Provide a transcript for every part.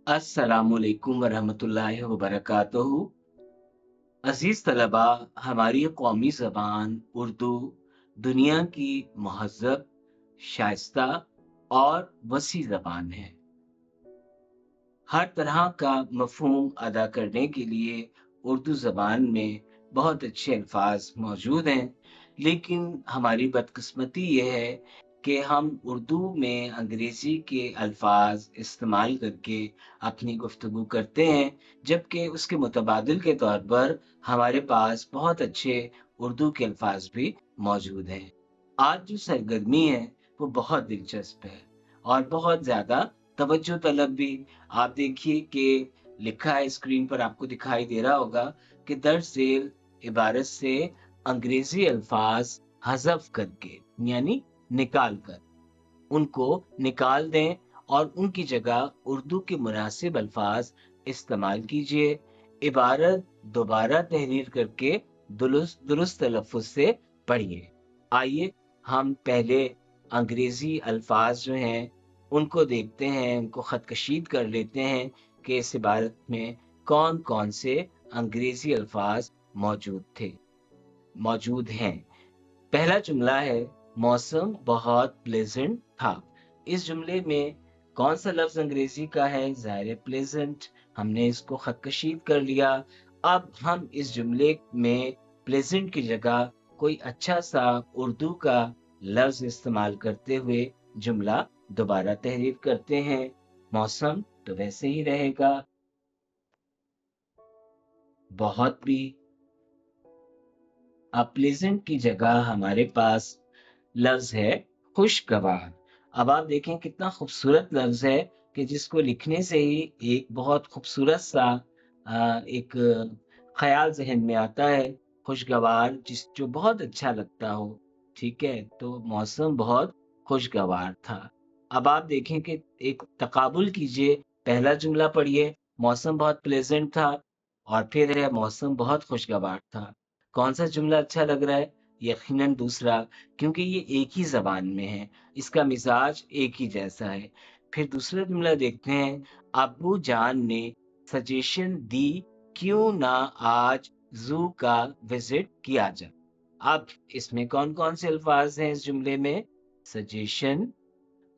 अस्सलामुअलैकुम वरहमतुल्लाहि वबरकातुहू। अजीज तलबा, हमारी ये कौमी ज़बान उर्दू दुनिया की महज़्ज़ब, शाइस्ता और वसी ज़बान है। हर तरह का मफ़हूम अदा करने के लिए उर्दू ज़बान में बहुत अच्छे अल्फाज मौजूद हैं, लेकिन हमारी बदकिस्मती ये है कि हम उर्दू में अंग्रेज़ी के अल्फाज इस्तेमाल करके अपनी गुफ्तगू करते हैं, जबकि उसके मुतबादिल के तौर पर हमारे पास बहुत अच्छे उर्दू के अल्फाज भी मौजूद हैं। आज जो सरगर्मी है, वो बहुत दिलचस्प है और बहुत ज़्यादा तवज्जो तलब भी। आप देखिए कि लिखा है स्क्रीन पर, आपको दिखाई दे रहा होगा कि दर्ज ज़ेल इबारत से अंग्रेज़ी अल्फ़ाज़ हज़फ करके यानी निकाल कर, उनको निकाल दें और उनकी जगह उर्दू के मुनासिब अल्फ़ाज़ इस्तेमाल कीजिए। इबारत दोबारा तहरीर करके दुरुस्त तलफ़्फ़ुज़ से पढ़िए। आइए हम पहले अंग्रेज़ी अल्फ़ाज़ जो हैं, उनको देखते हैं, उनको ख़त कशीद कर लेते हैं कि इस इबारत में कौन-कौन से अंग्रेज़ी अल्फ़ाज़ मौजूद थे मौजूद हैं। पहला जुमला है, मौसम बहुत प्लेज़ेंट था। इस जुमले में कौन-सा लफ्ज़ अंग्रेज़ी का है? ज़ाहिर है प्लेज़ेंट। हमने इसको ख़त कशीद कर लिया। अब हम इस जुमले में प्लेज़ेंट की जगह कोई अच्छा-सा उर्दू का लफ्ज़ इस्तेमाल करते हुए जुमला दोबारा तहरीर करते हैं। मौसम तो वैसे ही रहेगा, बहुत भी। अब प्लेज़ेंट की जगह हमारे पास लफ्ज़ है खुशगवार। अब आप देखें कितना खूबसूरत लफ्ज़ है कि जिसको लिखने से ही एक बहुत खूबसूरत सा एक ख़्याल ज़हन में आता है, खुशगवार जो बहुत अच्छा लगता हो, ठीक है? तो मौसम बहुत खुशगवार था। अब आप देखें कि एक तक़ाबुल कीजिए, पहला जुमला पढ़िए, मौसम बहुत प्लेज़ेंट था और फिर है मौसम बहुत खुशगवार था। कौन-सा जुमला अच्छा लग रहा है? यकीनन दूसरा, क्योंकि ये एक ही ज़बान में है, इसका मिज़ाज एक ही जैसा है। फिर दूसरा जुमला देखते हैं, अब्बू जान ने सजेशन दी, क्यों ना आज ज़ू का विज़िट किया जाए। अब इसमें कौन-कौन से अल्फ़ाज़ हैं इस जुमले में? सजेशन,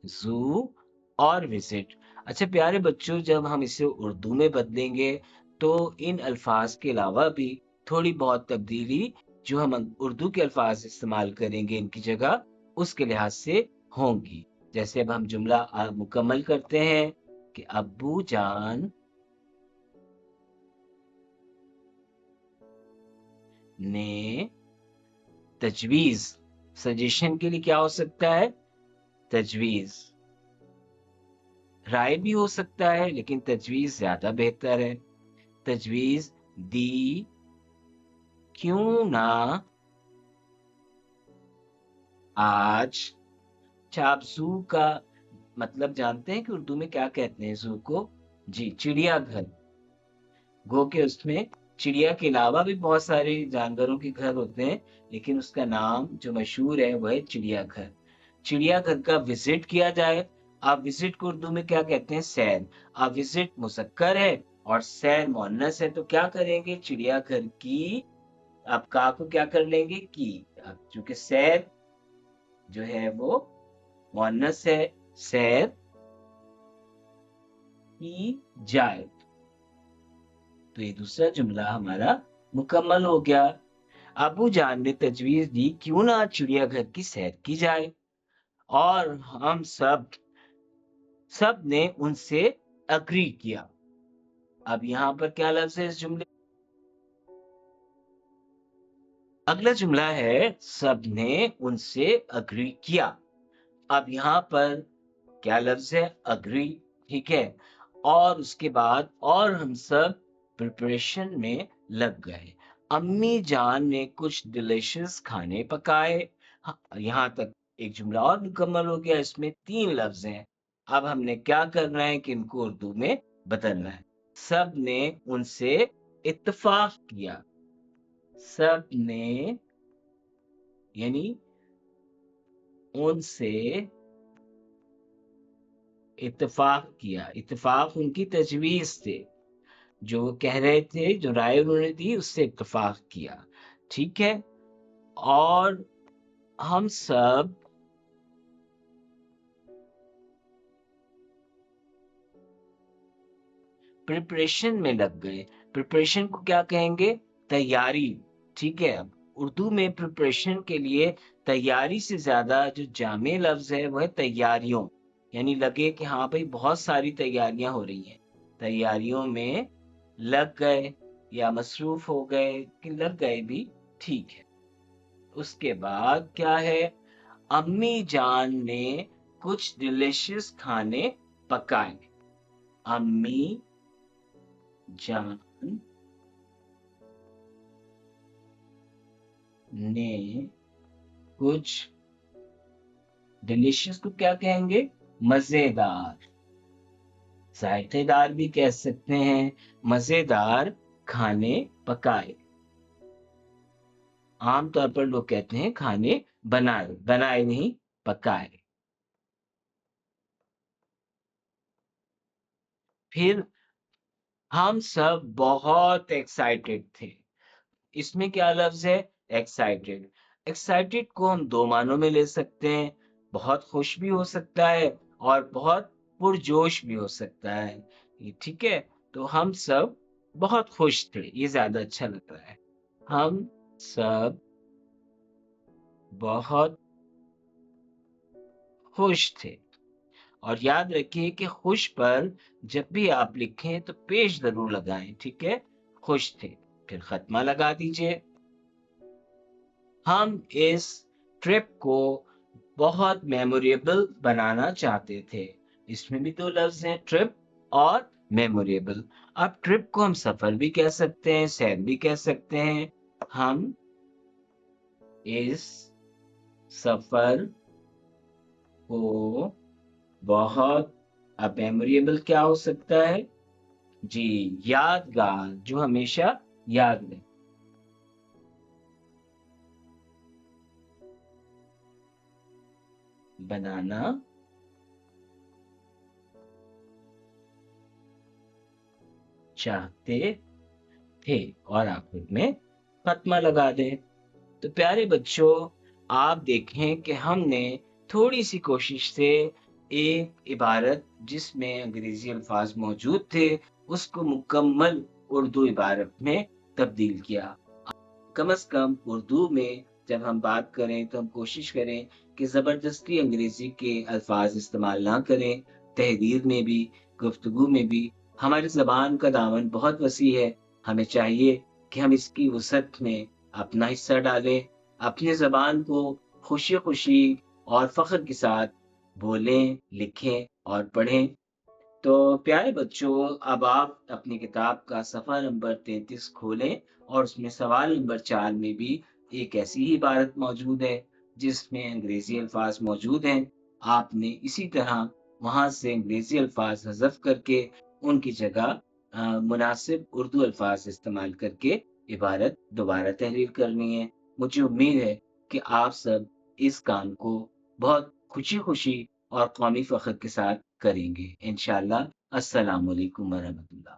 ज़ू और विज़िट। अच्छा प्यारे बच्चों, जब हम इसे उर्दू में बदलेंगे, तो इन अल्फ़ाज़ के अलावा भी थोड़ी बहुत तब्दीली जो हम उर्दू के अल्फ़ाज़ इस्तेमाल करेंगे इनकी जगह, उसके लिहाज से होंगी। जैसे अब हम जुमला मुकम्मल करते हैं कि अब्बू जान ने तजवीज़, सजेशन के लिए क्या हो सकता है? तजवीज़। राय भी हो सकता है, लेकिन तजवीज़ ज़्यादा बेहतर है। तजवीज़ दी, क्यों ना आज। अच्छा, आप ज़ू का मतलब जानते हैं कि उर्दू में क्या कहते हैं ज़ू को? जी, चिड़ियाघर। गो के उसमें चिड़िया के अलावा भी बहुत सारे जानवरों के घर होते हैं, लेकिन उसका नाम जो मशहूर है वो है चिड़ियाघर। चिड़ियाघर का विज़िट किया जाए। आप विज़िट को उर्दू में क्या कहते हैं? सैर। अब विज़िट मुज़क्कर है और सैर मुअन्नस है, तो क्या करेंगे? चिड़ियाघर की, आप का को क्या कर लेंगे? की। अब चूँकि सैर जो है वो मुअन्नस है, सैर की जाए। तो ये दूसरा जुमला हमारा मुकम्मल हो गया। अबू जान ने तजवीज़ दी, क्यों ना चिड़ियाघर की सैर की जाए, और हम सब ने उनसे एग्री किया। अब यहाँ पर क्या लफ्ज़ है इस जुमले? अगला जुमला है, सब ने उनसे एग्री किया। अब यहाँ पर क्या लफ्ज़ है? एग्री, ठीक है? और उसके बाद और हम सब प्रिपरेशन में लग गए। अम्मी जान ने कुछ डिलिशियस खाने पकाए। यहाँ तक एक जुमला और मुकम्मल हो गया, इसमें 3 लफ्ज़ हैं। अब हमने क्या करना है कि इनको उर्दू में बदलना है। सब ने उनसे इत्तेफ़ाक किया। सब ने यानी उनसे اتفاق کیا، اتفاق ان کی تجویز تھے، جو وہ کہہ رہے تھے، جو رائے انہوں نے دی اس سے اتفاق کیا، ٹھیک ہے۔ اور ہم سب پریپریشن میں لگ گئے۔ پریپریشن کو کیا کہیں گے؟ تیاری، ٹھیک ہے۔ اب اردو میں پریپریشن کے لیے تیاری سے زیادہ جو جامع لفظ ہے وہ ہے تیاریوں، یعنی لگے کہ ہاں بھائی بہت ساری تیاریاں ہو رہی ہیں، تیاریوں میں لگ گئے یا مصروف ہو گئے، کہ لگ گئے بھی ٹھیک ہے۔ اس کے بعد کیا ہے؟ امی جان نے کچھ ڈیلیشس کھانے پکائے۔ امی جان نے کچھ ڈیلیشس کو کیا کہیں گے؟ مزیدار، ذائقے دار بھی کہہ سکتے ہیں، مزیدار کھانے پکائے۔ عام طور پر لوگ کہتے ہیں کھانے بنائے، بنائے نہیں پکائے۔ پھر ہم سب بہت ایکسائٹیڈ تھے۔ اس میں کیا لفظ ہے؟ ایکسائٹیڈ۔ ایکسائٹیڈ کو ہم دو معنوں میں لے سکتے ہیں، بہت خوش بھی ہو سکتا ہے اور بہت پرجوش بھی ہو سکتا ہے، یہ ٹھیک ہے۔ تو ہم سب بہت خوش تھے، یہ زیادہ اچھا لگ رہا ہے۔ ہم سب بہت خوش تھے، اور یاد رکھیے کہ خوش پر جب بھی آپ لکھیں تو پیش ضرور لگائیں، ٹھیک ہے؟ خوش تھے، پھر ختمہ لگا دیجئے۔ ہم اس ٹرپ کو بہت میموریبل بنانا چاہتے تھے۔ اس میں بھی دو لفظ ہیں، ٹرپ اور میموریبل۔ اب ٹرپ کو ہم سفر بھی کہہ سکتے ہیں، سیر بھی کہہ سکتے ہیں۔ ہم اس سفر کو بہت، اب میموریبل کیا ہو سکتا ہے؟ جی، یادگار، جو ہمیشہ یاد رہے۔ بنانا چاہتے تھے، اور آخر میں ختمہ لگا دیں۔ تو پیارے بچوں، آپ دیکھیں کہ ہم نے تھوڑی سی کوشش سے ایک عبارت جس میں انگریزی الفاظ موجود تھے اس کو مکمل اردو عبارت میں تبدیل کیا۔ کم از کم اردو میں جب ہم بات کریں تو ہم کوشش کریں کہ زبردستی انگریزی کے الفاظ استعمال نہ کریں، تحریر میں بھی، گفتگو میں بھی۔ ہماری زبان کا دامن بہت وسیع ہے، ہمیں چاہیے کہ ہم اس کی وسعت میں اپنا حصہ ڈالیں، اپنی زبان کو خوشی خوشی اور فخر کے ساتھ بولیں، لکھیں اور پڑھیں۔ تو پیارے بچوں، اب آپ اپنی کتاب کا صفحہ نمبر 33 کھولیں، اور اس میں سوال نمبر 4 میں بھی ایک ایسی ہی عبارت موجود ہے جس میں انگریزی الفاظ موجود ہیں۔ آپ نے اسی طرح وہاں سے انگریزی الفاظ حذف کر کے ان کی جگہ مناسب اردو الفاظ استعمال کر کے عبارت دوبارہ تحریر کرنی ہے۔ مجھے امید ہے کہ آپ سب اس کام کو بہت خوشی خوشی اور قومی فخر کے ساتھ کریں گے انشاءاللہ۔ السلام علیکم ورحمۃ اللہ۔